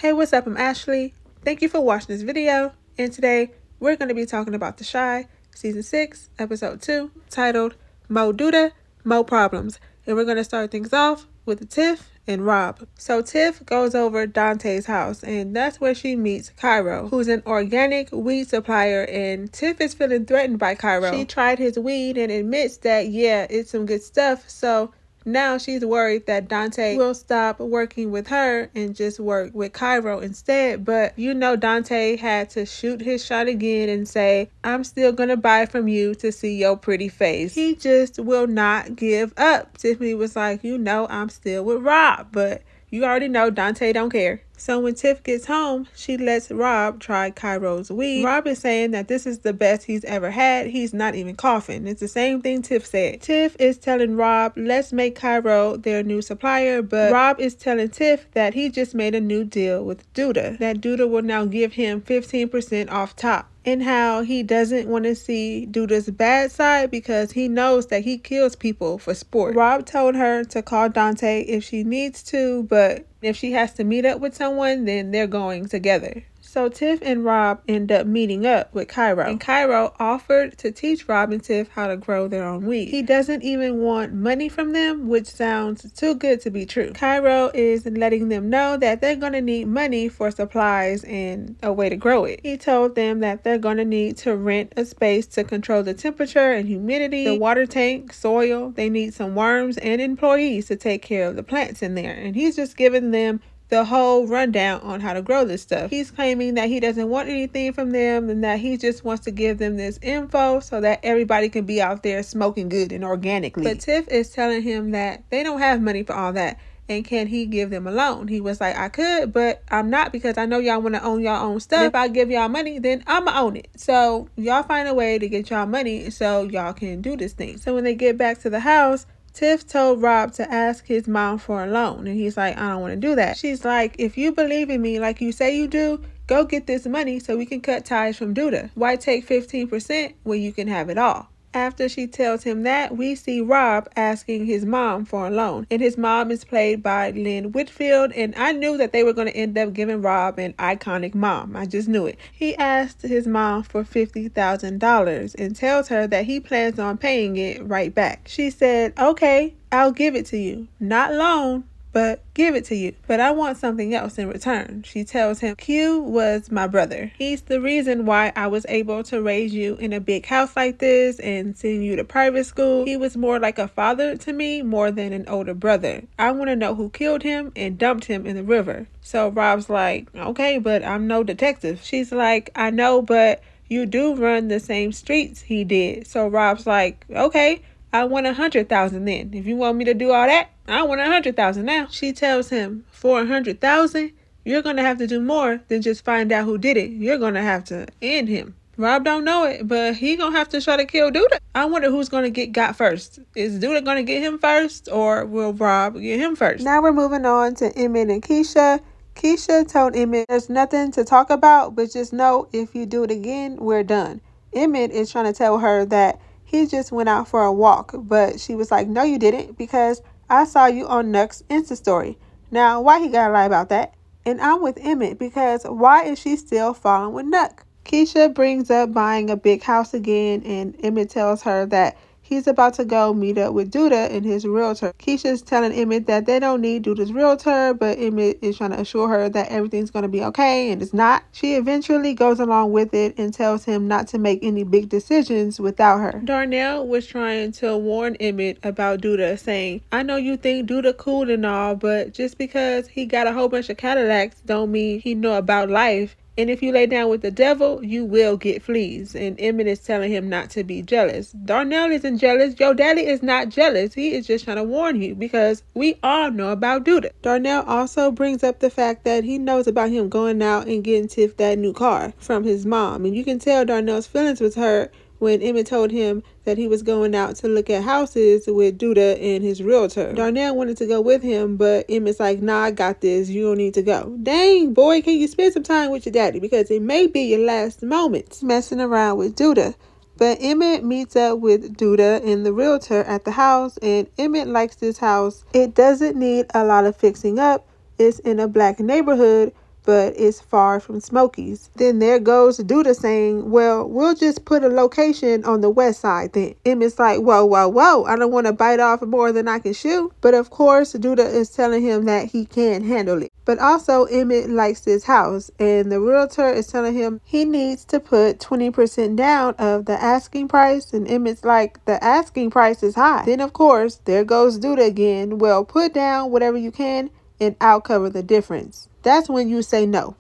Hey, what's up? I'm Ashley. Thank you for watching this video. And today we're going to be talking about The Chi, Season 6, Episode 2, titled Mo Douda, Mo Problems. And we're going to start things off with Tiff and Rob. So Tiff goes over Dante's house, and that's where she meets Cairo, who's an organic weed supplier, and Tiff is feeling threatened by Cairo. She tried his weed and admits that, yeah, it's some good stuff, so now she's worried that Dante will stop working with her and just work with Cairo instead. But you know, Dante had to shoot his shot again and say, I'm still gonna buy from you to see your pretty face. He just will not give up. Tiffany was like, you know, I'm still with Rob, but you already know Dante don't care. So when Tiff gets home, she lets Rob try Cairo's weed. Rob is saying that this is the best he's ever had. He's not even coughing. It's the same thing Tiff said. Tiff is telling Rob, let's make Cairo their new supplier, but Rob is telling Tiff that he just made a new deal with Douda, that Douda will now give him 15% off top, and how he doesn't want to see Douda's bad side because he knows that he kills people for sport. Rob told her to call Dante if she needs to, but if she has to meet up with someone, then they're going together. So Tiff and Rob end up meeting up with Cairo, and Cairo offered to teach Rob and Tiff how to grow their own weed. He doesn't even want money from them, which sounds too good to be true. Cairo is letting them know that they're going to need money for supplies and a way to grow it. He told them that they're going to need to rent a space to control the temperature and humidity, the water tank, soil. They need some worms and employees to take care of the plants in there. And he's just giving them the whole rundown on how to grow this stuff. He's claiming that he doesn't want anything from them and that he just wants to give them this info so that everybody can be out there smoking good and organically. But Tiff is telling him that they don't have money for all that, and can he give them a loan? He was like, I could, but I'm not, because I know y'all want to own y'all own stuff. If I give y'all money, then I'ma own it. So y'all find a way to get y'all money so y'all can do this thing. So when they get back to the house, Tiff told Rob to ask his mom for a loan, and he's like, I don't want to do that. She's like, if you believe in me like you say you do, go get this money so we can cut ties from Douda. Why take 15% when you can have it all? After she tells him that, we see Rob asking his mom for a loan. And his mom is played by Lynn Whitfield. And I knew that they were going to end up giving Rob an iconic mom. I just knew it. He asked his mom for $50,000 and tells her that he plans on paying it right back. She said, okay, I'll give it to you. Not loan, but give it to you. But I want something else in return. She tells him, Q was my brother. He's the reason why I was able to raise you in a big house like this and send you to private school. He was more like a father to me more than an older brother. I want to know who killed him and dumped him in the river. So Rob's like, okay, but I'm no detective. She's like, I know, but you do run the same streets he did. So Rob's like, okay, I want 100,000 then. If you want me to do all that, I want 100,000 now. She tells him, for 100,000, you're going to have to do more than just find out who did it. You're going to have to end him. Rob don't know it, but he going to have to try to kill Douda. I wonder who's going to get got first. Is Douda going to get him first, or will Rob get him first? Now we're moving on to Emmett and Keisha. Keisha told Emmett there's nothing to talk about, but just know if you do it again, we're done. Emmett is trying to tell her that he just went out for a walk, but she was like, no, you didn't, because I saw you on Nuck's Insta story. Now, why he gotta lie about that? And I'm with Emmett, because why is she still falling with Nuck? Keisha brings up buying a big house again, and Emmett tells her that he's about to go meet up with Douda and his realtor. Keisha's telling Emmett that they don't need Douda's realtor, but Emmett is trying to assure her that everything's going to be okay, and it's not. She eventually goes along with it and tells him not to make any big decisions without her. Darnell was trying to warn Emmett about Douda, saying, I know you think Douda cool and all, but just because he got a whole bunch of Cadillacs don't mean he know about life. And if you lay down with the devil, you will get fleas. And Emmett is telling him not to be jealous. Darnell isn't jealous. Your daddy is not jealous. He is just trying to warn you, because we all know about Douda. Darnell also brings up the fact that he knows about him going out and getting Tiff that new car from his mom. And you can tell Darnell's feelings was hurt when Emmett told him that he was going out to look at houses with Douda and his realtor. Darnell wanted to go with him, but Emmett's like, nah, I got this. You don't need to go. Dang, boy, can you spend some time with your daddy? Because it may be your last moments messing around with Douda. But Emmett meets up with Douda and the realtor at the house, and Emmett likes this house. It doesn't need a lot of fixing up. It's in a black neighborhood, but it's far from Smokey's. Then there goes Douda saying, well, we'll just put a location on the west side then. Emmett's like, whoa, whoa, whoa, I don't want to bite off more than I can chew. But of course, Douda is telling him that he can't handle it. But also, Emmett likes this house, and the realtor is telling him he needs to put 20% down of the asking price, and Emmett's like, the asking price is high. Then, of course, there goes Douda again. Well, put down whatever you can, and I'll cover the difference. That's when you say no.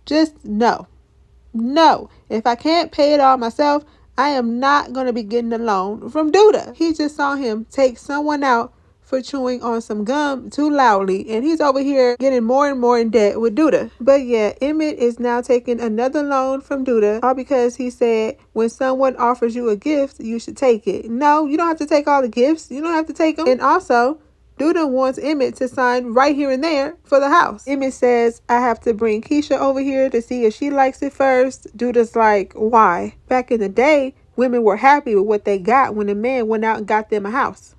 Just no. No. If I can't pay it all myself, I am not going to be getting a loan from Douda. He just saw him take someone out for chewing on some gum too loudly, and he's over here getting more and more in debt with Douda. But yeah, Emmett is now taking another loan from Douda, all because he said when someone offers you a gift, you should take it. No, you don't have to take all the gifts. You don't have to take them. And also, Douda wants Emmett to sign right here and there for the house. Emmett says, I have to bring Keisha over here to see if she likes it first. Douda's like, why? Back in the day, women were happy with what they got when a man went out and got them a house.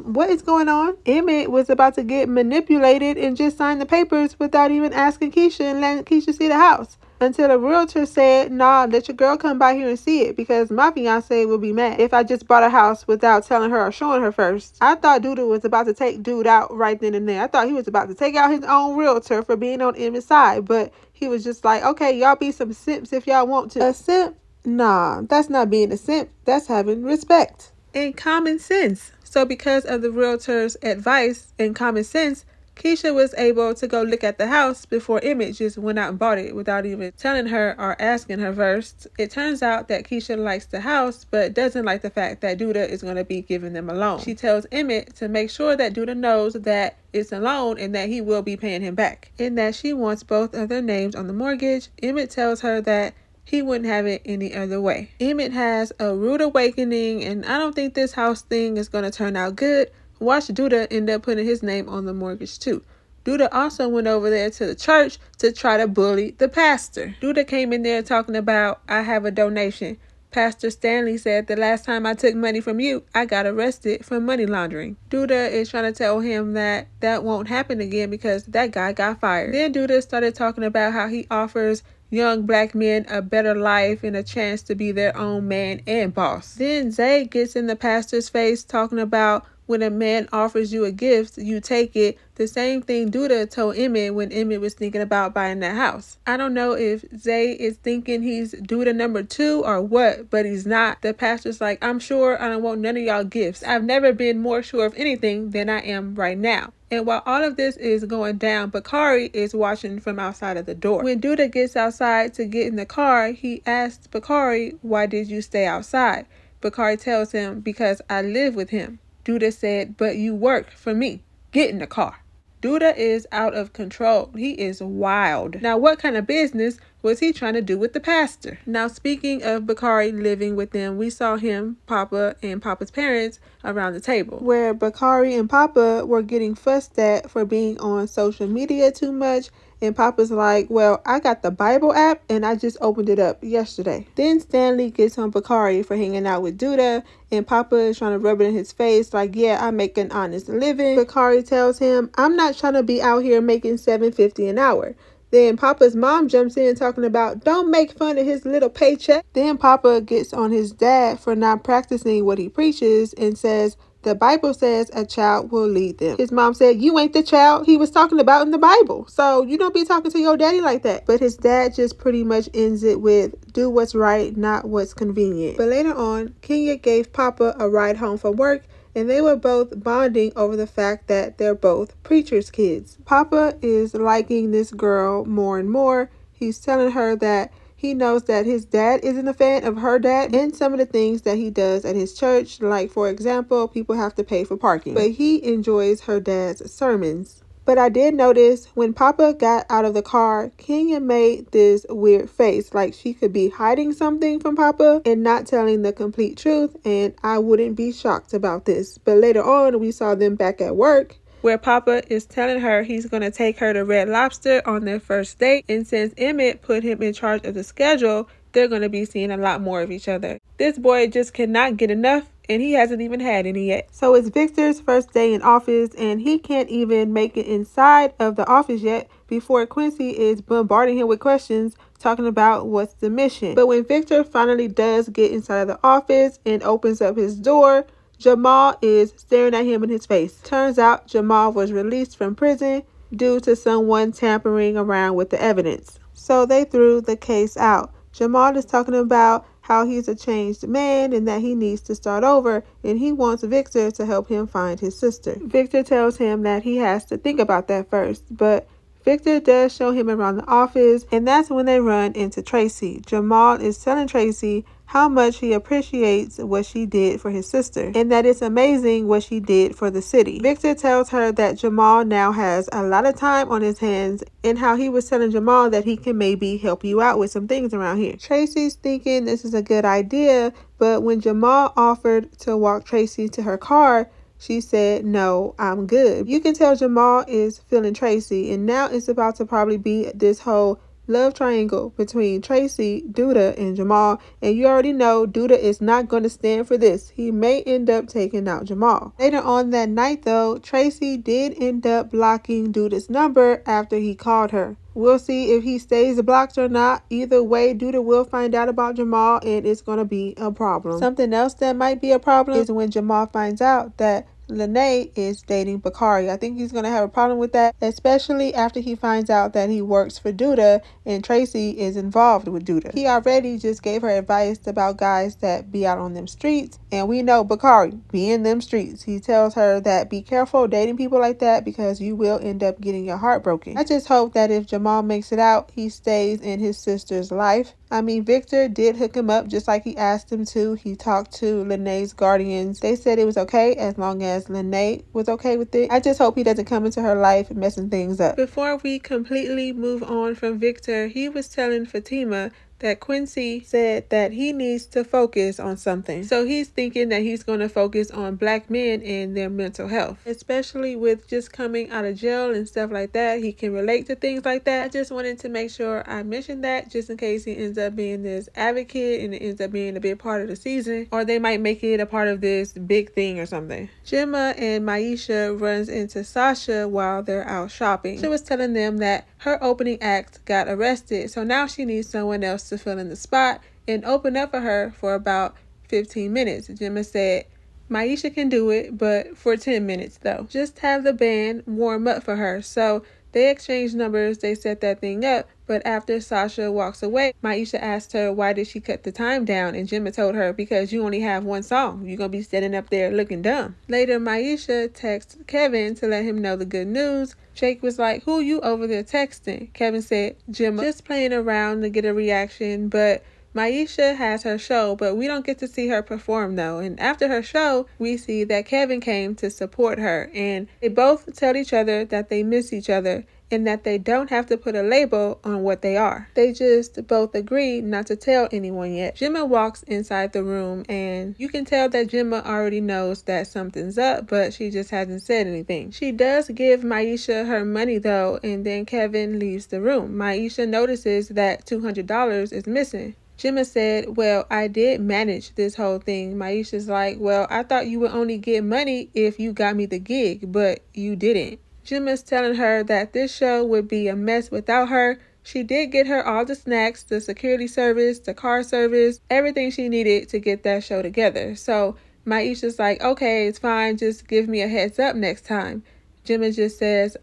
What is going on? Emmett was about to get manipulated and just sign the papers without even asking Keisha and letting Keisha see the house. Until a realtor said, nah, let your girl come by here and see it because my fiance will be mad if I just bought a house without telling her or showing her first. I thought Douda was about to take Dude out right then and there. I thought he was about to take out his own realtor for being on Emmett's side, but he was just like, okay, y'all be some simps if y'all want to. A simp? Nah, that's not being a simp. That's having respect and common sense. So because of the realtor's advice and common sense, Keisha was able to go look at the house before Emmett just went out and bought it without even telling her or asking her first. It turns out that Keisha likes the house but doesn't like the fact that Douda is going to be giving them a loan. She tells Emmett to make sure that Douda knows that it's a loan and that he will be paying him back, and that she wants both of their names on the mortgage. Emmett tells her that he wouldn't have it any other way. Emmett has a rude awakening, and I don't think this house thing is going to turn out good. Watch Douda end up putting his name on the mortgage too. Douda also went over there to the church to try to bully the pastor. Douda came in there talking about, I have a donation. Pastor Stanley said the last time I took money from you, I got arrested for money laundering. Douda is trying to tell him that that won't happen again because that guy got fired. Then Douda started talking about how he offers young black men a better life and a chance to be their own man and boss. Then Zay gets in the pastor's face talking about when a man offers you a gift, you take it. The same thing Douda told Emmett when Emmett was thinking about buying that house. I don't know if Zay is thinking he's Douda number 2 or what, but he's not. The pastor's like, I'm sure I don't want none of y'all gifts. I've never been more sure of anything than I am right now. And while all of this is going down, Bakari is watching from outside of the door. When Douda gets outside to get in the car, he asks Bakari, why did you stay outside? Bakari tells him, because I live with him. Douda said, but you work for me. Get in the car. Douda is out of control. He is wild. Now, what kind of business was he trying to do with the pastor? Now, speaking of Bakari living with them, we saw him, Papa, and Papa's parents around the table, where Bakari and Papa were getting fussed at for being on social media too much. And Papa's like, well, I got the Bible app and I just opened it up yesterday. Then Stanley gets on Bakari for hanging out with Douda, and Papa is trying to rub it in his face like, yeah, I make an honest living. Bakari tells him, I'm not trying to be out here making $7.50 an hour. Then Papa's mom jumps in talking about, don't make fun of his little paycheck. Then Papa gets on his dad for not practicing what he preaches and says, the Bible says a child will lead them. His mom said, you ain't the child he was talking about in the Bible. So you don't be talking to your daddy like that. But his dad just pretty much ends it with, do what's right, not what's convenient. But later on, Kenya gave Papa a ride home from work, and they were both bonding over the fact that they're both preacher's kids. Papa is liking this girl more and more. He's telling her that he knows that his dad isn't a fan of her dad and some of the things that he does at his church. Like, for example, people have to pay for parking. But he enjoys her dad's sermons. But I did notice when Papa got out of the car, Kenya made this weird face, like she could be hiding something from Papa and not telling the complete truth, and I wouldn't be shocked about this. But later on, we saw them back at work, where Papa is telling her he's going to take her to Red Lobster on their first date, and since Emmett put him in charge of the schedule, they're going to be seeing a lot more of each other. This boy just cannot get enough and he hasn't even had any yet. So it's Victor's first day in office, and he can't even make it inside of the office yet before Quincy is bombarding him with questions talking about what's the mission. But when Victor finally does get inside of the office and opens up his door, Jamal is staring at him in his face. Turns out Jamal was released from prison due to someone tampering around with the evidence. So they threw the case out. Jamal is talking about how he's a changed man and that he needs to start over, and he wants Victor to help him find his sister. Victor tells him that he has to think about that first, but Victor does show him around the office, and that's when they run into Tracy. Jamal is telling Tracy how much he appreciates what she did for his sister, and that it's amazing what she did for the city. Victor tells her that Jamal now has a lot of time on his hands, and how he was telling Jamal that he can maybe help you out with some things around here. Tracy's thinking this is a good idea, but when Jamal offered to walk Tracy to her car, she said, "No, I'm good." You can tell Jamal is feeling Tracy, and now it's about to probably be this whole love triangle between Tracy, Douda, and Jamal. And you already know Douda is not going to stand for this. He may end up taking out Jamal. Later on that night, though, Tracy did end up blocking Douda's number after he called her. We'll see if he stays blocked or not. Either way, Douda will find out about Jamal, and it's going to be a problem. Something else that might be a problem is when Jamal finds out that Lena is dating Bakari. I think he's going to have a problem with that, especially after he finds out that he works for Douda and Tracy is involved with Douda. He already just gave her advice about guys that be out on them streets, and we know Bakari be in them streets. He tells her that be careful dating people like that because you will end up getting your heart broken. I just hope that if Jamal makes it out, he stays in his sister's life. I mean, Victor did hook him up just like he asked him to. He talked to Lena's guardians. They said it was okay as long as Lena was okay with it. I just hope he doesn't come into her life messing things up. Before we completely move on from Victor, he was telling Fatima that Quincy said that he needs to focus on something. So he's thinking that he's going to focus on black men and their mental health, especially with just coming out of jail and stuff like that. He can relate to things like that. I just wanted to make sure I mentioned that just in case he ends up being this advocate and it ends up being a big part of the season, or they might make it a part of this big thing or something. Jemma and Maisha runs into Sasha while they're out shopping. She was telling them that her opening act got arrested, so now she needs someone else to fill in the spot and open up for her for about 15 minutes. Jemma said Maisha can do it, but for 10 minutes though. Just have the band warm up for her. So they exchanged numbers, they set that thing up, but after Sasha walks away, Maisha asked her why did she cut the time down, and Jemma told her because you only have one song. You're gonna be standing up there looking dumb. Later, Maisha texted Kevin to let him know the good news. Jake was like, "Who you over there texting?" Kevin said, "Jemma, just playing around to get a reaction, but Maisha has her show, but we don't get to see her perform though." And after her show, we see that Kevin came to support her, and they both tell each other that they miss each other and that they don't have to put a label on what they are. They just both agree not to tell anyone yet. Jemma walks inside the room, and you can tell that Jemma already knows that something's up, but she just hasn't said anything. She does give Maisha her money though, and then Kevin leaves the room. Maisha notices that $200 is missing. Jemma said, "Well, I did manage this whole thing." Maisha's like, "Well, I thought you would only get money if you got me the gig, but you didn't." Jemma's telling her that this show would be a mess without her. She did get her all the snacks, the security service, the car service, everything she needed to get that show together. So Maisha's like, "Okay, it's fine. Just give me a heads up next time." Jemma just says,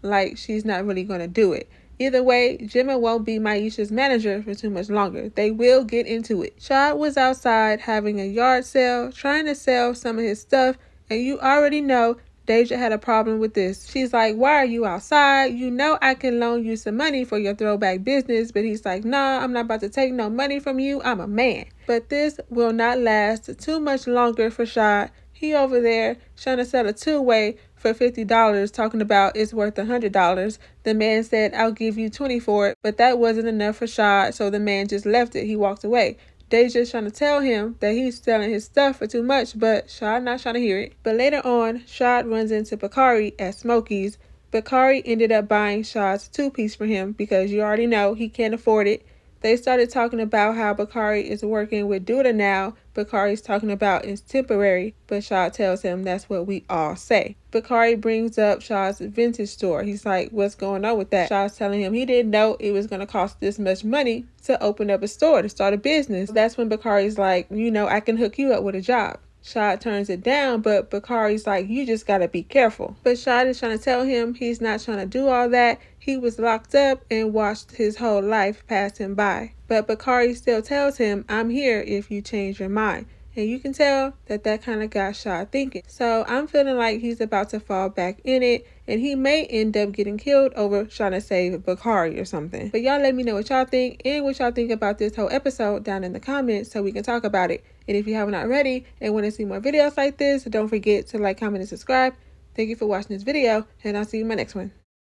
like she's not really going to do it. Either way, Jemma won't be Maisha's manager for too much longer. They will get into it. Shaad was outside having a yard sale, trying to sell some of his stuff, and you already know Deja had a problem with this. She's like, "Why are you outside? You know I can loan you some money for your throwback business." But he's like, "Nah, I'm not about to take no money from you. I'm a man." But this will not last too much longer for Shaad. He over there trying to sell a two-way for $50, talking about it's worth $100. The man said, "I'll give you 20 for it," but that wasn't enough for Shaad, so the man just left it. He walked away. Deja's trying to tell him that he's selling his stuff for too much, but Shaad not trying to hear it. But later on, Shaad runs into Bakari at Smokey's. Bakari ended up buying Shaad's two-piece for him because you already know he can't afford it. They started talking about how Bakari is working with Douda now. Bakari's talking about it's temporary, but Shaad tells him that's what we all say. Bakari brings up Shaad's vintage store. He's like, what's going on with that? Shaad's telling him he didn't know it was going to cost this much money to open up a store, to start a business. That's when Bakari's like, I can hook you up with a job. Shaad turns it down, but Bakari's like, you just gotta be careful. But Shaad is trying to tell him he's not trying to do all that. He was locked up and watched his whole life pass him by. But Bakari still tells him, I'm here if you change your mind. And you can tell that kind of got Shaad thinking. So I'm feeling like he's about to fall back in it, and he may end up getting killed over trying to save Bakari or something. But y'all let me know what y'all think and what y'all think about this whole episode down in the comments so we can talk about it. And if you haven't already and want to see more videos like this, don't forget to like, comment, and subscribe. Thank you for watching this video, and I'll see you in my next one.